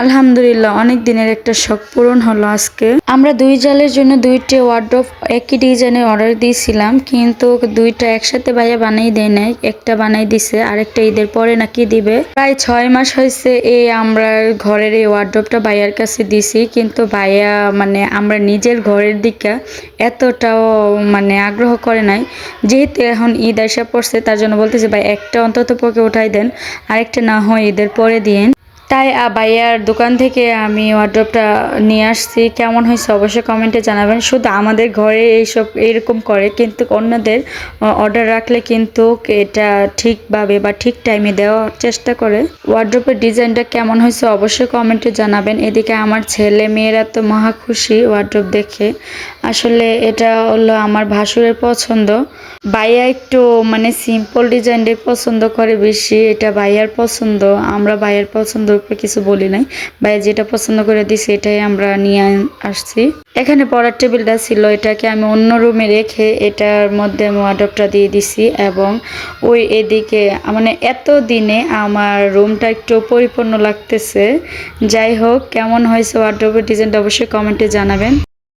আলহামদুলিল্লাহ অনেক দিনের একটা শখ পূরণ হলো আজকে। আমরা 2 জালের জন্য 2টি ওয়ার্ডরোব একই ডিজাইনের অর্ডার দিয়েছিলাম, কিন্তু 2টা একসাথে ভাইয়া বানাই দেয় নাই, একটা বানাই দিছে, আরেকটা ঈদের পরে নাকি দিবে। প্রায় 6 মাস হয়েছে এই আমরা ঘরের এই ওয়ার্ডরোবটা ভাইয়ার কাছে দিছি, কিন্তু ভাইয়া মানে আমরা নিজের ঘরের দিকে এতটাও মানে আগ্রহ করে নাই। যেহেতু এখন ঈদ আসা পড়ছে তার জন্য বলতেছে ভাই একটা অন্তত পক্ষে উঠাই দেন, আরেকটা না হয় ঈদের পরে দিন। তাই ভাইয়ার দোকান থেকে আমি ওয়ার্ড্রপটা নিয়ে আসছি। কেমন হয়েছে অবশ্যই কমেন্টে জানাবেন। শুধু আমাদের ঘরে এইসব এরকম করে, কিন্তু অন্যদের অর্ডার রাখলে কিন্তু এটা ঠিকভাবে বা ঠিক টাইমে দেওয়ার চেষ্টা করে। ওয়ার্ড্রপের ডিজাইনটা কেমন হয়েছে অবশ্যই কমেন্টে জানাবেন। এদিকে আমার ছেলে মেয়েরা তো মহা খুশি ওয়ার্ড্রপ দেখে। আসলে এটা হলো আমার ভাসুরের পছন্দ। ভাইয়া একটু মানে সিম্পল ডিজাইনটাই পছন্দ করে বেশি, এটা ভাইয়ার পছন্দ। আমরা ভাইয়ার পছন্দের উপরে কিছু বলি নাই, ভাইয়া যেটা পছন্দ করে দিছে এটাই আমরা নিয়ে আসছি। এখানে পড়ার টেবিলটা ছিল, এটাকে আমি অন্য রুমে রেখে এটার মধ্যে আমি ওয়ার্ডরোবটা দিয়ে দিছি। এবং ওই এদিকে মানে এত দিনে আমার রুমটা একটু পরিপূর্ণ লাগতেছে। যাই হোক, কেমন হয়েছে ওয়ার্ডরোবের ডিজাইনটা অবশ্যই কমেন্টে জানাবেন।